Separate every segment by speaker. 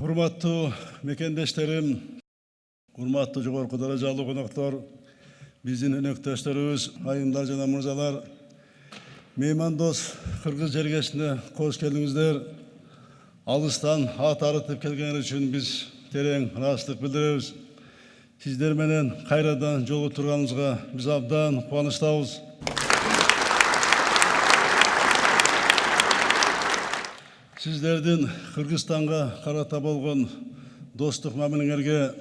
Speaker 1: Урматтуу мекендештерим, урматтуу жогорку даражалуу коноктор, биздин өнөктөштөрүбүз, айымдар жана мырзалар, меймандос кыргыз жергесине кош келиңиздер. Алыстан ат арытып келгениңер үчүн биз терең ыраазычылык билдиребиз. Сиздер менен кайрадан жолугуп турганыбызга биз абдан кубанычтабыз. Сиздердин Кыргызстанга карата болгон достук мамилеңерге,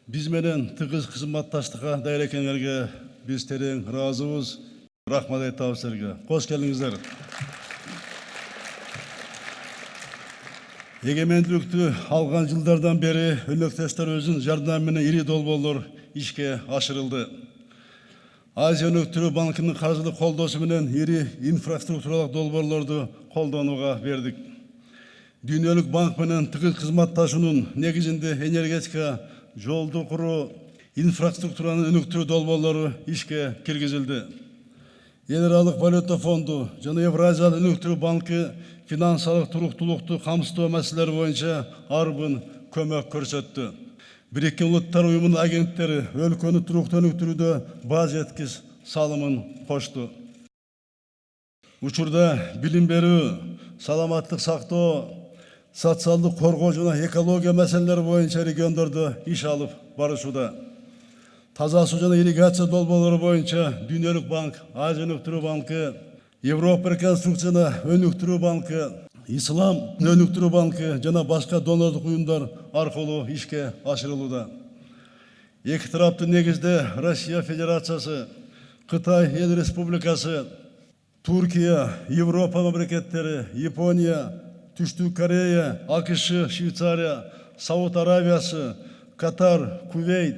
Speaker 1: биз менен тыгыз кызматташтыкка даяр экениңерге биз терең ыраазыбыз. Рахмат айтабыз силерге. Кош келиңиздер. Эгемендүүлүктү алган жылдардан бери өнөктөштөрүбүздүн жардамы менен ири долбоорлор ишке ашырылды. Азия өнөктөрүү банкынын каржылык колдоосу менен ири инфраструктуралык долбоорлорду колдонууга бердик. Дүйнөлүк банк менен тыгыз кызматташуунун негизинде энергетика, жолду куруу, инфраструктуранын өнүктүрүү долбоорлору ишке киргизилди. Эл аралык валюта фонду жана Евразиялык өнүктүрүү банкы финансылык туруктуулукту камсыздоо маселелери боюнча арбын көмөк көрсөттү. Бириккен Улуттар уюмунун агенттери өлкөнү туруктуу өнүктүрүүдө баа жеткис салымын кошту. Учурда билим берүү, саламаттык сактоо, социалдык коргоо жана экология маселелери боюнча региондордо иш алып барышууда. Таза суу жана ирригация долбоорлору боюнча Дүйнөлүк банк, Азия өнүктүрүү банкы, Европа реконструкция жана өнүктүрүү банкы, Ислам өнүктүрүү банкы жана башка донорлук уюмдар аркылуу ишке ашырылууда. Эки тараптуу негизде Россия Федерациясы, Кытай Эл Республикасы, Туркия, Европа мамлекеттери, Япония, Түштүк Корея, АКШ, Швейцария, Сауд Аравиясы, Катар, Кувейт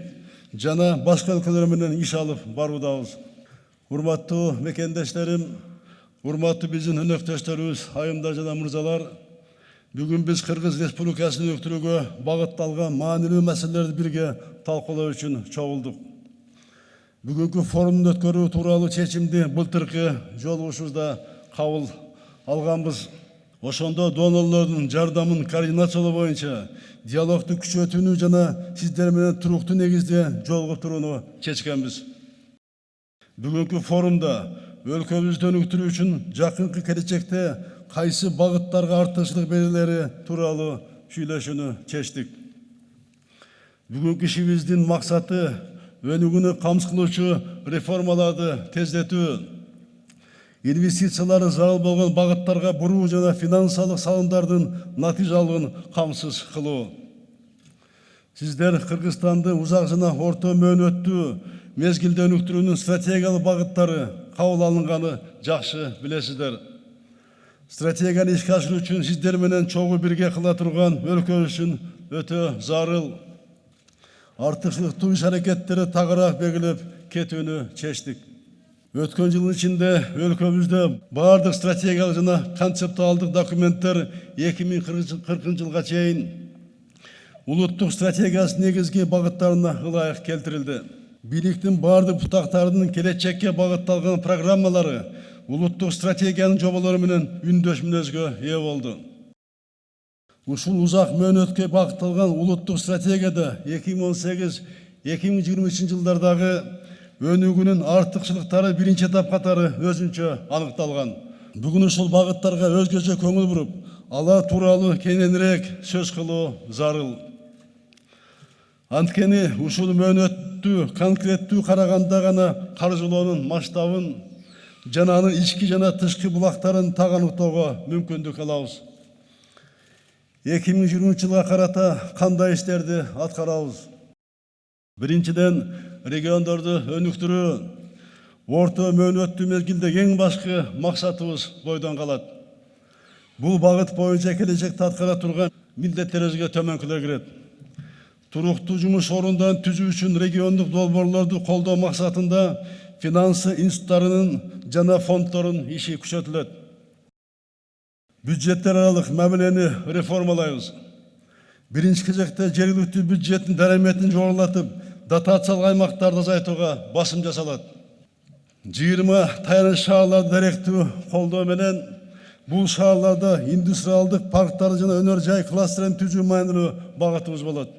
Speaker 1: жана башка өлкөлөр менен иш алып баруудабыз. Урматтуу мекендештерим, урматтуу биздин өнөктөштөрүбүз, айымдар жана мырзалар, бүгүн биз Кыргыз Республикасын өнүктүрүүгө багытталган маанилүү маселелерди бирге талкуулоо үчүн чогулдук. Бүгүнкү форумду өткөрүү тууралуу чечимди былтыркы жолугушуубузда кабыл алганбыз. Ошондо донорлордун жардамын координациялоо боюнча диалогду күчөтүүнү жана сиздер менен туруктуу негизде жолугуп турууну чечкенбиз. Бүгүнкү форумда өлкөбүздү өнүктүрүү үчүн жакынкы келечекте кайсы багыттарга артыкчылык берилери тууралуу сүйлөшүүнү чечтик. Бүгүнкү ишибиздин максаты өнүгүүнү камсыз кылуучу реформаларды тездетүү, инвестициялары зарыл болгон багыттарга буруу жана финансылык салымдардын натыйжалуулугун камсыз кылуу. Сиздер Кыргызстанды узак жана орто мөөнөттүү мезгилде өнүктүрүүнүн стратегиялык багыттары кабыл алынганы жакшы билесиздер. Стратегияны ишке ашыруу үчүн сиздер менен чогуу бирге кыла турган өлкөбүз үчүн өтө зарыл. Артыкчылыктуу иш-аракеттери тагыраак белгилеп кетүүнү чечтик. Өткөн жылдын ичинде өлкөбүздө баардык стратегиялык жана концептуалдык документтер 2040 жылга чейин улуттук стратегиясынын негизги багыттарына ылайык келтирилди. Бийликтин баардык бутактарынын келечекке багытталган программалары улуттук стратегиянын жоболору менен үндөш мүнөзгө ээ болду. Ушул узак мөөнөткө багытталган улуттук стратегияда 2018-2023 жылдардагы өнүгүүнүн артыкчылыктары биринчи этап катары өзүнчө аныкталган. Бүгүн ушул багыттарга өзгөчө көңүл буруп, алар тууралуу кененирээк сөз кылуу зарыл. Анткени ушул мөөнөттү конкреттүү караганда гана каржылоонун масштабын жана анын ички жана тышкы булактарын так аныктоого мүмкүндүк алабыз. 2020 жылга карата кандай иштерди аткарабыз? Биринчиден, региондорду өнүктүрүү, орто мөөнөттүү мезгилде эң башкы максатыбыз бойдон калат. Бул багыт боюнча келечекте аткара турган милдеттерибизге төмөнкүлөр кирет. Туруктуу жумуш орундарын түзүү үчүн региондук долбоорлорду колдоо максатында финансы институттарынын жана фонддордун иши күчөтүлөт. Бюджеттер аралык мамилени реформалайбыз. Биринчи кезекте жергиликтүү бюджеттин дараметин жогорулатып, дотациялык аймактарды азайтууга басым жасалат. 20 таяныч шаарларды даректүү колдоо менен Бул шаарларда индустриалдык парктарды жана өнөр жай кластерин түзүү маанилүү багытыбыз болот.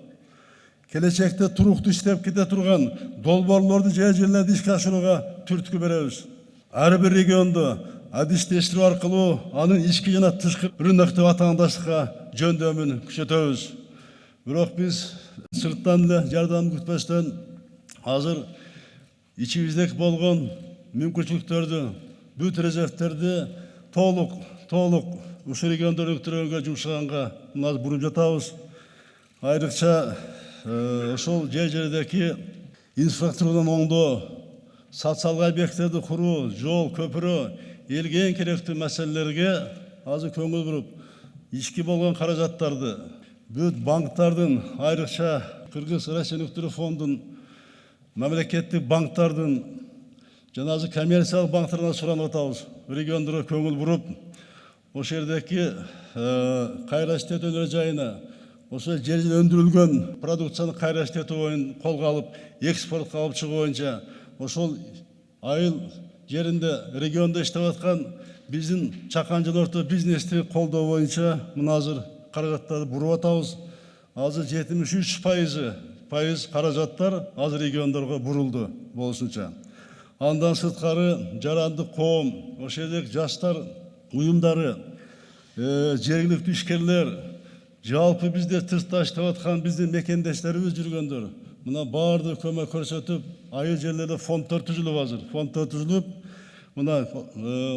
Speaker 1: Келечекте туруктуу иштеп кете турган долбоорлорду жерлерде ишке ашырууга түрткү беребиз. Ар бир региондо адистештирүү аркылуу анын ички жана тышкы рынокту атаандаштыкка жөндөмүн күчөтөбүз. Бирок биз сырттан эле жардам күтпөстөн азыр ичибиздеги болгон мүмкүнчүлүктөрдү, бүт резервтерди толук ушул региондорду өктүргөнгө жумшаганга азыр буруп жатабыз. Айрыкча ошол жердеги инфраструктурадан оңдоо, социалдык объекттерди куруу, жол, көпүрө, элге эң керектүү маселелерге азыр көңүл буруп, ички болгон каражаттарды бүт банктардын, айрыкча Кыргыз Россия өнүктүрүү фондунун, мамлекеттик банктардын жана азыр коммерциялык банктардан суранып атабыз. Региондорго көңүл буруп, ошол жердеги кайра иштетүү өнөр жайына, ошо жерде өндүрүлгөн продукцияны кайра иштетүү оюн колго алып, экспортко алып чыгуу боюнча, ошол айыл жеринде региондо иштеп аткан биздин чакан жана орто бизнести колдоо боюнча мына азыр каражаттарды буруп атабыз. Азыр 73% каражаттар азыр региондорго бурулду болушунча. Андан сырткары жарандык коом, ошол жердеги жаштар уюмдары, жергиликтүү ишкерлер, жалпы бизде тышта иштеп аткан биздин мекендештерибиз жүргөндөр мына баардык көмөк көрсөтүп, айыл жерлерде фонддор түзүлүп азыр. Фонддор түзүлүп, мына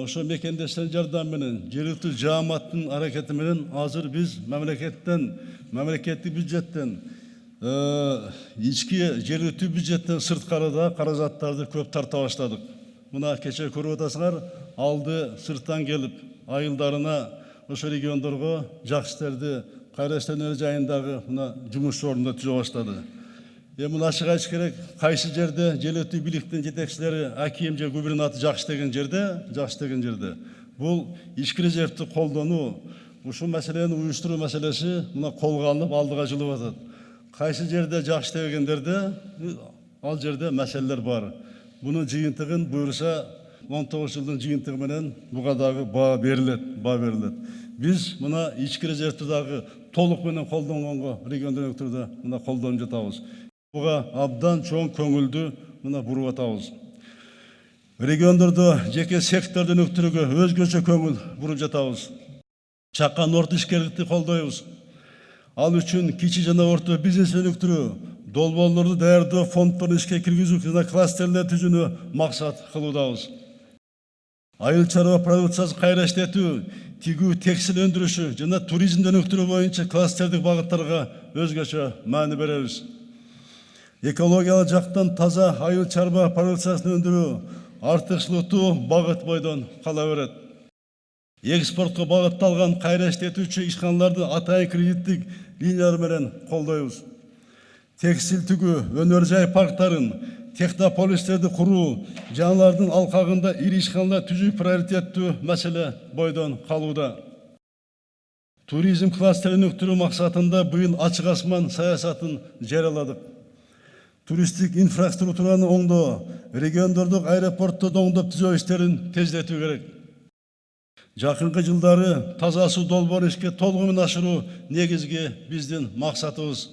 Speaker 1: ошо мекендештердин жардамы менен, жергиликтүү жааматтын аракети менен азыр биз мамлекеттик бюджеттен, ички жергиликтүү бюджеттен сырткары да каражаттарды көп тарта баштадык. Мына кече көрүп атасыңар, алды сырттан келип, айылдарына, ошо региондорго жакшы иштерди кайра иштетүү жайындагы мына жумуш орунду түзө баштады. Мына ачык айтыш керек, кайсы жерде жергиликтүү бийликтин жетекчилери, аким же губернатор жакшы деген жерде, бул ички резервти колдонуу, ушул маселени уюштуруу маселеси мына колго алынып, алдыга жылып атат. Кайсы жерде жакшы дегендерде, ал жерде маселелер бар. Бунун жыйынтыгын буюрса 19 жылдын жыйынтыгы менен буга дагы баа берилет. Биз мына ички резервти дагы толук менен колдонгонго региондор өктүрдө мына колдонуп жатабыз. Буга абдан чоң көңүлдү мына буруп атабыз. Региондордо жеке сектордун өктүрүүгө өзгөчө көңүл буруп жатабыз. Чакан орто ишкерликти колдойбуз. Ал үчүн кичи жана орто бизнес өнүктүрүү, долбоорлорду даярдоо, фонддорду ишке киргизүү жана кластерлер түзүүнү максат кылуудабыз. Айыл чарба продукциясы кайра иштетүү, тигүү, текстиль өндүрүшү жана туризмди өнүктүрүү боюнча кластердик багыттарга өзгөчө маани беребиз. Экологиялык жактан таза айыл чарба продукциясын өндүрүү, артыкчылыктуу багыт бойдон кала берет. Экспортко багытталган кайра иштетүүчү ишканаларды атайын кредиттик линиялар менен колдойбуз. Текстиль тигүү, өнөр жай парктарын, технополистерди куруу, жаналардын алкагында ири ишканалар түзүү приоритеттүү маселе бойдон калууда. Туризм кластерин өктүрүү максатында быйыл ачык асман саясатын жарыяладык. Туристтик инфраструктураны оңдоо, региондордук аэропортторду оңдоп түзөө иштерин тездетүү керек. Жакынкы жылдары таза суу долбоорун ишке толугу менен ашыруу негизги биздин максатыбыз.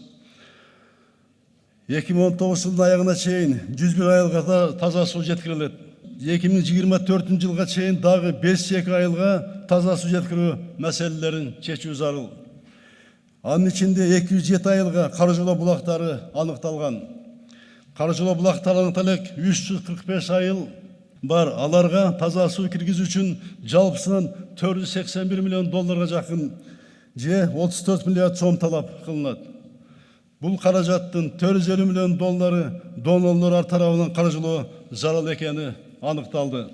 Speaker 1: 2019 жылдын аягына чейин 101 айылга таза суу жеткирилет. 2024 жылга чейин дагы 5-2 айылга таза суу жеткирүү маселелерин чечүү зарыл. Анын ичинде 207 айылга кары жолоо булактары аныкталган. Кары жолоо булактары аныкталып 345 айыл бар. Аларга таза суу киргизүү үчүн жалпысынан $481 миллион жакын же 34 миллиард сом талап кылынат. Бул каражаттын $450 миллион донорлор тарабынан каржылоо зарыл экени аныкталды.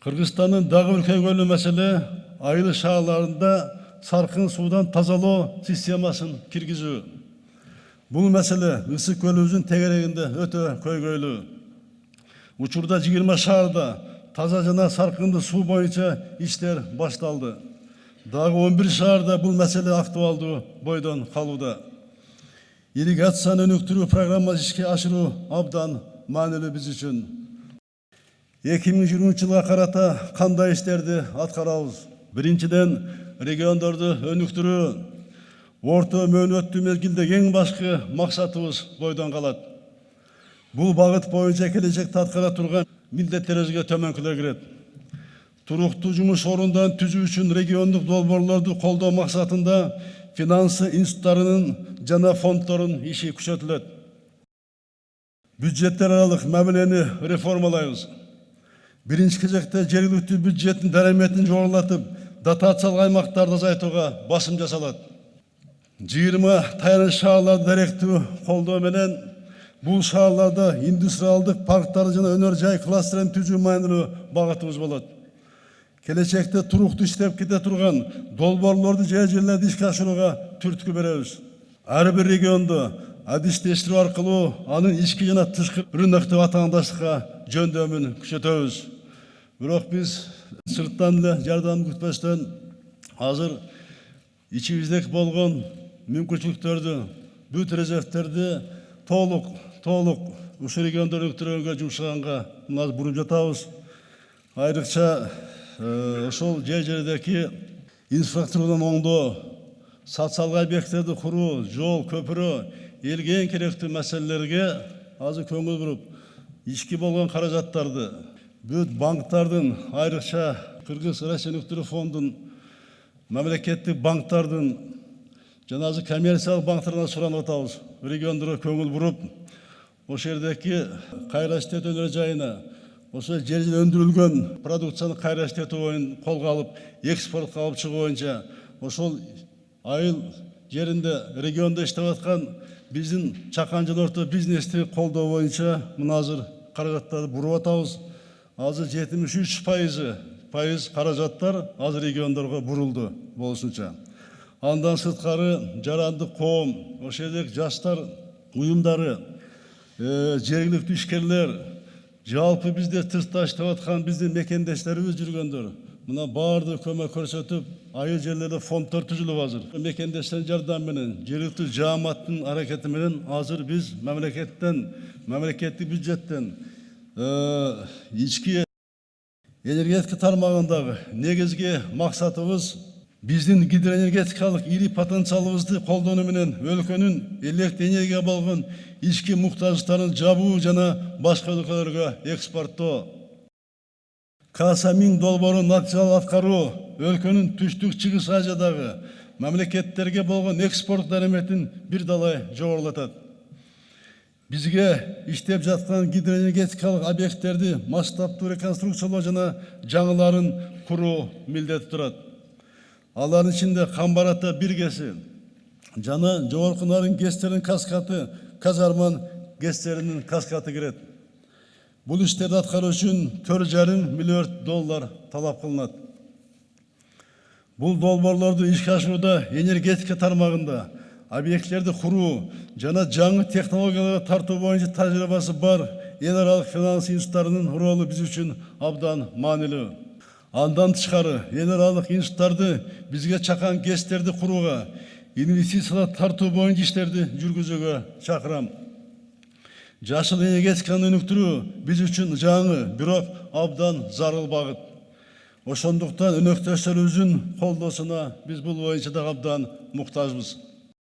Speaker 1: Кыргызстандын дагы бир көйгөйлүү маселе айыл шаарларында саркын суудан тазалоо системасын киргизүү. Бул маселе Ысык көлүбүздүн тегерегинде өтө көйгөйлүү. Учурда 20 шаарда таза жана саркынды суу боюнча иштер башталды. Дагы 11 шаарда бул маселе актуалдуу бойдон калууда. Ирригацияны өнүктүрүү программасы ишке ашыруу абдан маанилүү биз үчүн. 2020 жылга карата кандай иштерди аткарабыз? Биринчиден, региондорду өнүктүрүү. Орто мөөнөттүү мезгилде эң башкы максатыбыз бойдон калат. Бул багыт боюнча келечекте аткара турган милдеттерибизге төмөнкүлөр кирет. Туруктуу жумуш орундарын түзүү үчүн региондук долбоорлорду колдоо максатында финансы институттарынын жана фонддордун иши күчөтүлөт. Бюджеттер аралык мамилени реформалайбыз. Биринчи кезекте жергиликтүү бюджеттин дараметин жогорулатып, дотациялык аймактарды азайтууга басым жасалат. 20 таяныч шаарларды даректүү колдоо менен бул шаарларда индустриалдык парктарды жана өнөр жай кластерин түзүү маанилүү багытыбыз болот. Келечекте туруктуу иштеп кете турган долбоорлорду жерлерде ишке ашырууга түрткү беребиз. Ар бир регионду адистештирүү аркылуу анын ички жана тышкы рыноктук атаандаштыкка жөндөмүн күчөтөбүз. Бирок биз сырттан эле жардам күтпөстөн азыр ичибиздеги болгон мүмкүнчүлүктөрдү, бүт резервтерди толук ушул региондорду өнүктүрүүгө жумшаганга мына буруп жатабыз. Айрыкча ошол жердеги инфраструктурадан оңдоо, социалдык объекттерди куруу, жол, көпүрө, элге эң керектүү маселелерге азыр көңүл буруп, ички болгон каражаттарды бүт банктардын, айрыкча Кыргыз Россия өнүктүрүү фондунун, мамлекеттик банктардын жана азыр коммерциялык банктардан суранып атабыз. Региондорго көңүл буруп, ошол жердеги кайра иштетүү өнөр жайына, ошол жерде өндүрүлгөн продукцияны кайра иштетүү боюнча колго алып, экспортко алып чыгуу боюнча, ошол айыл жеринде региондо иштеп аткан биздин чакан жана орто бизнести колдоо боюнча мына азыр каражаттарды буруп атабыз. Азыр 73% каражаттар азыр региондорго бурулду болушунча. Андан сырткары жарандык коом, ошол жердеги жаштар уюмдары, жергиликтүү ишкерлер, жалпы бизде тышта иштеп аткан биздин мекендештерибиз жүргөндөр мына баардык көмөк көрсөтүп, айыл жерлерде фонддор түзүлүп азыр. Мекендештердин жардамы менен, жергиликтүү жааматтын аракети менен азыр биз мамлекеттик бюджеттен ички энергетика тармагындагы негизги максатыбыз биздин гидроэнергетикалык ири потенциалыбызды колдонуу менен өлкөнүн электр энергияга болгон ички муктаждыктарын жабуу жана башка өлкөлөргө экспорттоо. Каса-1000 долбоорун натыйжалуу аткаруу өлкөнүн түштүк чыгыш Азиядагы мамлекеттерге болгон экспорт дараметин бир далай жогорулатат. Бизге иштеп жаткан гидроэнергетикалык объекттерди масштабтуу реконструкциялоо жана жаңыларын куруу милдети турат. Алардын ичинде Камбар-Ата биргеси жана Жогорку Нарын ГЭСтеринин каскаты, Казарман ГЭСтеринин каскаты кирет. Бул иштерди аткаруу үчүн $4,5 миллиард талап кылынат. Бул долбоорлорду ишке ашырууда энергетика тармагында объекттерди куруу жана жаңы технологияларга тартуу боюнча тажрыйбасы бар эл аралык финанс институттарынын ролу биз үчүн абдан маанилүү. Андан тышкары эл аралык институттарды бизге чакан ГЭСтерди курууга, инвестициялар тартуу боюнча иштерди жүргүзүүгө чакырам. Жашыл энергетиканы өнүктүрүү биз үчүн жаңы, бирок абдан зарыл багыт. Ошондуктан өнөктөштөрүбүздүн колдоосуна биз бул боюнча да абдан муктажбыз.